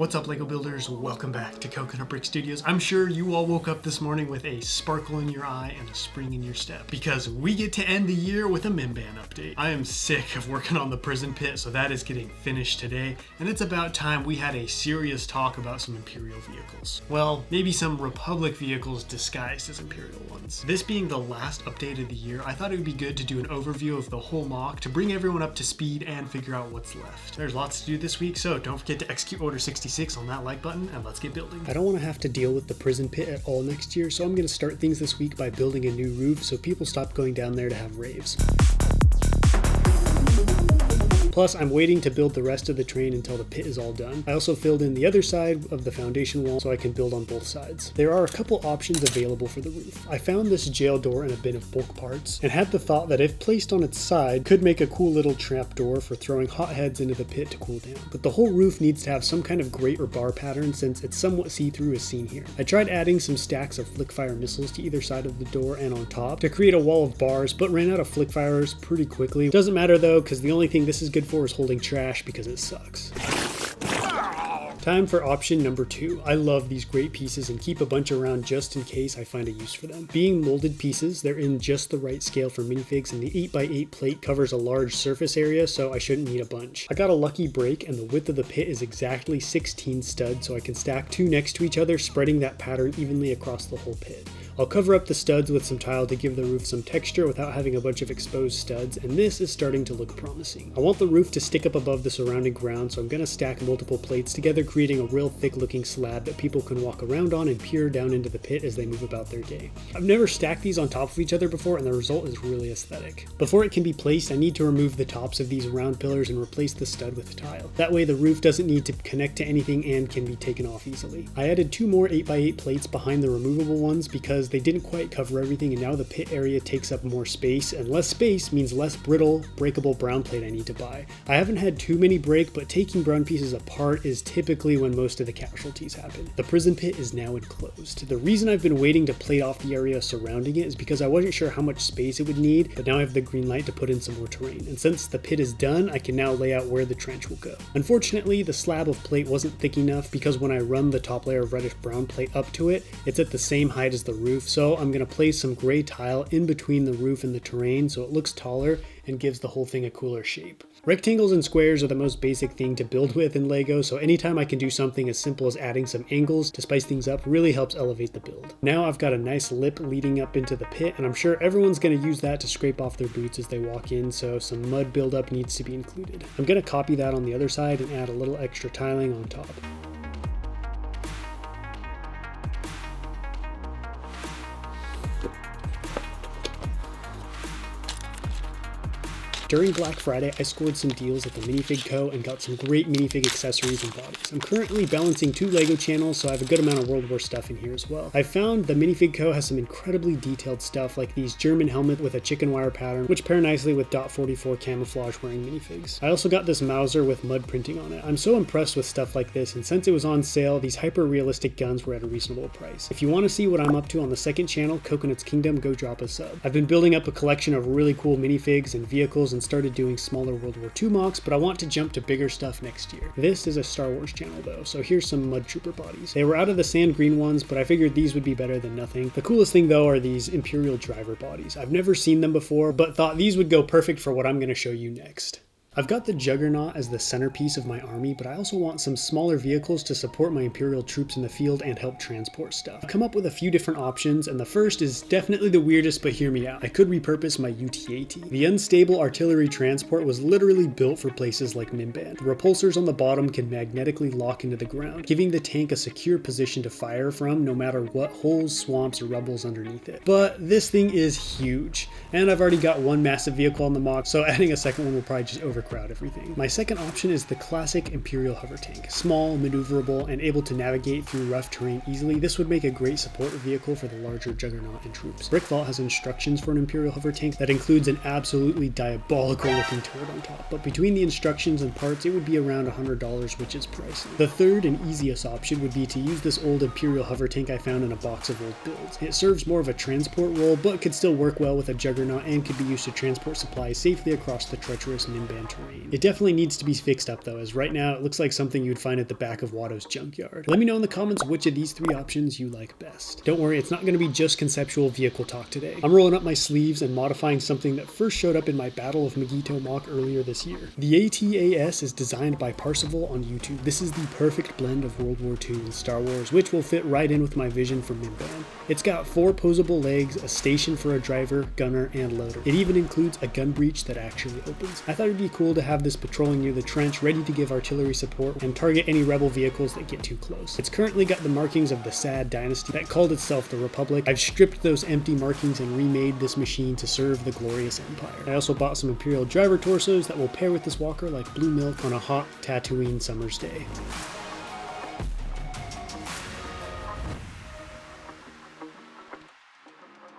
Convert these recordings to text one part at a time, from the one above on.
What's up, Lego Builders? Welcome back to Coconut Brick Studios. I'm sure you all woke up this morning with a sparkle in your eye and a spring in your step because we get to end the year with a Mimban update. I am sick of working on the prison pit, so that is getting finished today, and it's about time we had a serious talk about some Imperial vehicles. Well, maybe some Republic vehicles disguised as Imperial ones. This being the last update of the year, I thought it would be good to do an overview of the whole mock to bring everyone up to speed and figure out what's left. There's lots to do this week, so don't forget to execute Order 66 on that like button, and let's get building. I don't want to have to deal with the prison pit at all next year, so I'm going to start things this week by building a new roof so people stop going down there to have raves. Plus, I'm waiting to build the rest of the terrain until the pit is all done. I also filled in the other side of the foundation wall so I can build on both sides. There are a couple options available for the roof. I found this jail door in a bin of bulk parts, and had the thought that if placed on its side, could make a cool little trap door for throwing hot heads into the pit to cool down. But the whole roof needs to have some kind of grate or bar pattern since it's somewhat see-through as seen here. I tried adding some stacks of flick-fire missiles to either side of the door and on top to create a wall of bars, but ran out of flick-fires pretty quickly. Doesn't matter though, because the only thing this is good for is holding trash because it sucks. Time for option number 2. I love these great pieces and keep a bunch around just in case I find a use for them. Being molded pieces, they're in just the right scale for minifigs, and the 8x8 plate covers a large surface area, so I shouldn't need a bunch. I got a lucky break, and the width of the pit is exactly 16 studs, so I can stack 2 next to each other, spreading that pattern evenly across the whole pit. I'll cover up the studs with some tile to give the roof some texture without having a bunch of exposed studs, and this is starting to look promising. I want the roof to stick up above the surrounding ground, so I'm going to stack multiple plates together, creating a real thick looking slab that people can walk around on and peer down into the pit as they move about their day. I've never stacked these on top of each other before, and the result is really aesthetic. Before it can be placed, I need to remove the tops of these round pillars and replace the stud with tile. That way the roof doesn't need to connect to anything and can be taken off easily. I added 2 more 8x8 plates behind the removable ones because they didn't quite cover everything, and now the pit area takes up more space, and less space means less brittle, breakable brown plate I need to buy. I haven't had too many break, but taking brown pieces apart is typically when most of the casualties happen. The prison pit is now enclosed. The reason I've been waiting to plate off the area surrounding it is because I wasn't sure how much space it would need, but now I have the green light to put in some more terrain, and since the pit is done, I can now lay out where the trench will go. Unfortunately, the slab of plate wasn't thick enough because when I run the top layer of reddish brown plate up to it, it's at the same height as the roof, so I'm going to place some gray tile in between the roof and the terrain so it looks taller and gives the whole thing a cooler shape. Rectangles and squares are the most basic thing to build with in LEGO, so anytime I can do something as simple as adding some angles to spice things up really helps elevate the build. Now I've got a nice lip leading up into the pit, and I'm sure everyone's going to use that to scrape off their boots as they walk in, so some mud buildup needs to be included. I'm going to copy that on the other side and add a little extra tiling on top. During Black Friday, I scored some deals at the Minifig Co. and got some great minifig accessories and bodies. I'm currently balancing 2 LEGO channels, so I have a good amount of World War stuff in here as well. I found the Minifig Co. has some incredibly detailed stuff like these German helmet with a chicken wire pattern, which pair nicely with .44 camouflage wearing minifigs. I also got this Mauser with mud printing on it. I'm so impressed with stuff like this, and since it was on sale, these hyper-realistic guns were at a reasonable price. If you want to see what I'm up to on the second channel, Coconut's Kingdom, go drop a sub. I've been building up a collection of really cool minifigs and vehicles and started doing smaller World War II mocks, but I want to jump to bigger stuff next year. This is a Star Wars channel though, so here's some Mud Trooper bodies. They were out of the sand green ones, but I figured these would be better than nothing. The coolest thing though are these Imperial driver bodies. I've never seen them before, but thought these would go perfect for what I'm going to show you next. I've got the Juggernaut as the centerpiece of my army, but I also want some smaller vehicles to support my Imperial troops in the field and help transport stuff. I've come up with a few different options, and the first is definitely the weirdest, but hear me out. I could repurpose my UT-AT. The unstable artillery transport was literally built for places like Mimban. The repulsors on the bottom can magnetically lock into the ground, giving the tank a secure position to fire from no matter what holes, swamps, or rubble's underneath it. But this thing is huge, and I've already got one massive vehicle on the mock, so adding a second one will probably just overcrowd everything. My second option is the classic Imperial hover tank. Small, maneuverable, and able to navigate through rough terrain easily, this would make a great support vehicle for the larger Juggernaut and troops. Brickvault has instructions for an Imperial hover tank that includes an absolutely diabolical looking turret on top, but between the instructions and parts it would be around $100, which is pricey. The third and easiest option would be to use this old Imperial hover tank I found in a box of old builds. It serves more of a transport role, but could still work well with a Juggernaut and could be used to transport supplies safely across the treacherous Mimban terrain. It definitely needs to be fixed up though, as right now it looks like something you'd find at the back of Watto's junkyard. Let me know in the comments which of these 3 options you like best. Don't worry, it's not going to be just conceptual vehicle talk today. I'm rolling up my sleeves and modifying something that first showed up in my Battle of Megiddo mock earlier this year. The ATAS is designed by Parsival on YouTube. This is the perfect blend of World War II and Star Wars, which will fit right in with my vision for Mimban. It's got 4 posable legs, a station for a driver, gunner, and loader. It even includes a gun breech that actually opens. I thought it'd be cool to have this patrolling near the trench, ready to give artillery support and target any rebel vehicles that get too close. It's currently got the markings of the Sad Dynasty that called itself the Republic. I've stripped those empty markings and remade this machine to serve the glorious Empire. I also bought some Imperial driver torsos that will pair with this walker like blue milk on a hot Tatooine summer's day.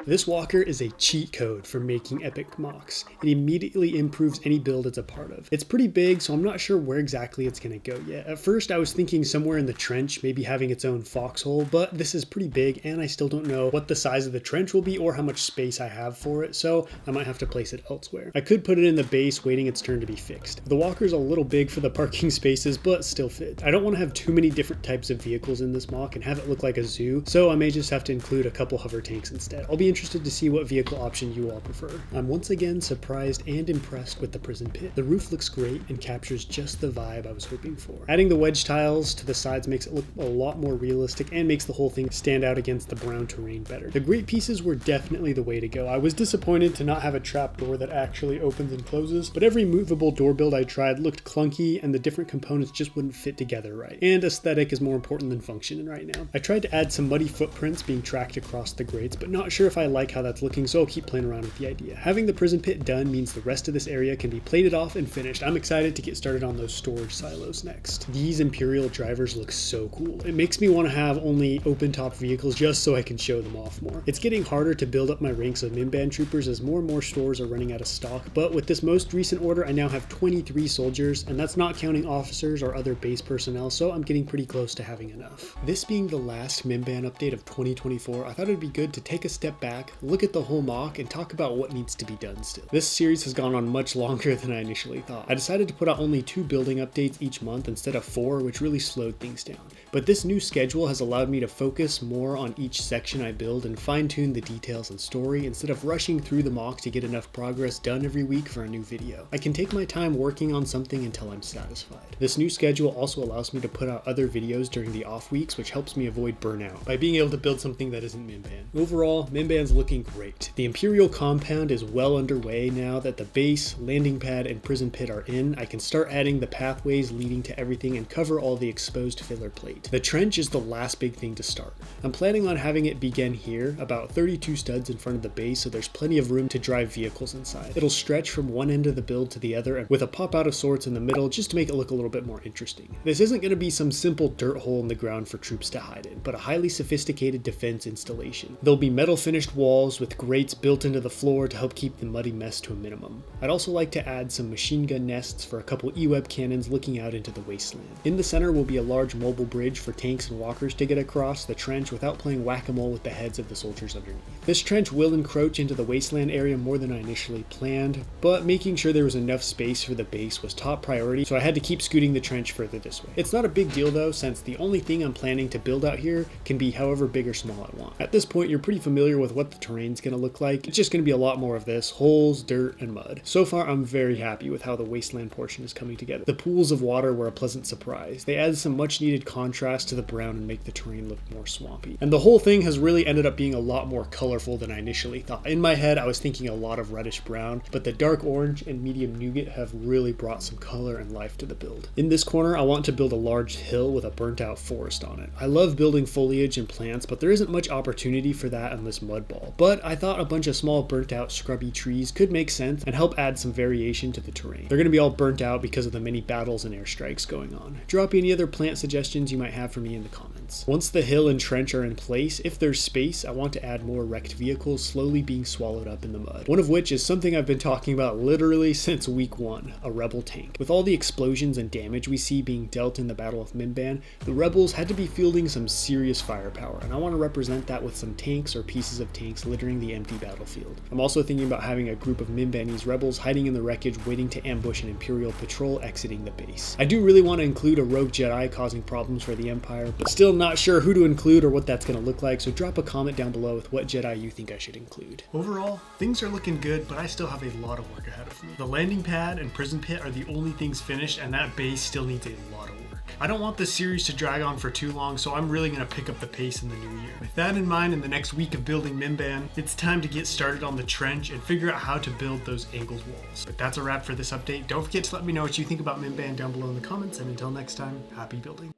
This walker is a cheat code for making epic mocks. It immediately improves any build it's a part of. It's pretty big, so I'm not sure where exactly it's going to go yet. At first I was thinking somewhere in the trench, maybe having its own foxhole, but this is pretty big and I still don't know what the size of the trench will be or how much space I have for it, so I might have to place it elsewhere. I could put it in the base waiting its turn to be fixed. The walker's a little big for the parking spaces, but still fits. I don't want to have too many different types of vehicles in this mock and have it look like a zoo, so I may just have to include a couple hover tanks instead. I'll be interested to see what vehicle option you all prefer. I'm once again surprised and impressed with the prison pit. The roof looks great and captures just the vibe I was hoping for. Adding the wedge tiles to the sides makes it look a lot more realistic and makes the whole thing stand out against the brown terrain better. The grate pieces were definitely the way to go. I was disappointed to not have a trap door that actually opens and closes, but every movable door build I tried looked clunky and the different components just wouldn't fit together right. And aesthetic is more important than function right now. I tried to add some muddy footprints being tracked across the grates, but not sure if I like how that's looking, so I'll keep playing around with the idea. Having the prison pit done means the rest of this area can be plated off and finished. I'm excited to get started on those storage silos next. These Imperial drivers look so cool. It makes me want to have only open top vehicles just so I can show them off more. It's getting harder to build up my ranks of Mimban troopers as more and more stores are running out of stock, but with this most recent order I now have 23 soldiers, and that's not counting officers or other base personnel, so I'm getting pretty close to having enough. This being the last Mimban update of 2024, I thought it'd be good to take a step back, look at the whole mock, and talk about what needs to be done still. This series has gone on much longer than I initially thought. I decided to put out only 2 building updates each month instead of 4, which really slowed things down. But this new schedule has allowed me to focus more on each section I build and fine-tune the details and story instead of rushing through the mock to get enough progress done every week for a new video. I can take my time working on something until I'm satisfied. This new schedule also allows me to put out other videos during the off weeks, which helps me avoid burnout by being able to build something that isn't Mimban. Overall, Mimban's looking great. The Imperial compound is well underway now that the base, landing pad, and prison pit are in. I can start adding the pathways leading to everything and cover all the exposed filler plate. The trench is the last big thing to start. I'm planning on having it begin here, about 32 studs in front of the base, so there's plenty of room to drive vehicles inside. It'll stretch from one end of the build to the other, and with a pop out of sorts in the middle just to make it look a little bit more interesting. This isn't going to be some simple dirt hole in the ground for troops to hide in, but a highly sophisticated defense installation. There'll be metal finished walls with grates built into the floor to help keep the muddy mess to a minimum. I'd also like to add some machine gun nests for a couple E-Web cannons looking out into the wasteland. In the center will be a large mobile bridge for tanks and walkers to get across the trench without playing whack-a-mole with the heads of the soldiers underneath. This trench will encroach into the wasteland area more than I initially planned, but making sure there was enough space for the base was top priority, so I had to keep scooting the trench further this way. It's not a big deal though, since the only thing I'm planning to build out here can be however big or small I want. At this point, you're pretty familiar with what the terrain's going to look like. It's just going to be a lot more of this: holes, dirt, and mud. So far, I'm very happy with how the wasteland portion is coming together. The pools of water were a pleasant surprise. They add some much needed contrast to the brown and make the terrain look more swampy. And the whole thing has really ended up being a lot more colorful than I initially thought. In my head, I was thinking a lot of reddish brown, but the dark orange and medium nougat have really brought some color and life to the build. In this corner, I want to build a large hill with a burnt out forest on it. I love building foliage and plants, but there isn't much opportunity for that in this mud ball. But I thought a bunch of small burnt out scrubby trees could make sense and help add some variation to the terrain. They're going to be all burnt out because of the many battles and airstrikes going on. Drop any other plant suggestions you might have for me in the comments. fields. Once the hill and trench are in place, if there's space, I want to add more wrecked vehicles slowly being swallowed up in the mud. One of which is something I've been talking about literally since week 1, a rebel tank. With all the explosions and damage we see being dealt in the Battle of Mimban, the rebels had to be fielding some serious firepower, and I want to represent that with some tanks or pieces of tanks littering the empty battlefield. I'm also thinking about having a group of Mimbanese rebels hiding in the wreckage waiting to ambush an Imperial patrol exiting the base. I do really want to include a rogue Jedi causing problems for the Empire, but still not sure who to include or what that's going to look like, so drop a comment down below with what Jedi you think I should include. Overall, things are looking good, but I still have a lot of work ahead of me. The landing pad and prison pit are the only things finished, and that base still needs a lot of work. I don't want this series to drag on for too long, so I'm really going to pick up the pace in the new year. With that in mind, in the next week of building Mimban, it's time to get started on the trench and figure out how to build those angled walls. But that's a wrap for this update. Don't forget to let me know what you think about Mimban down below in the comments, and until next time, happy building.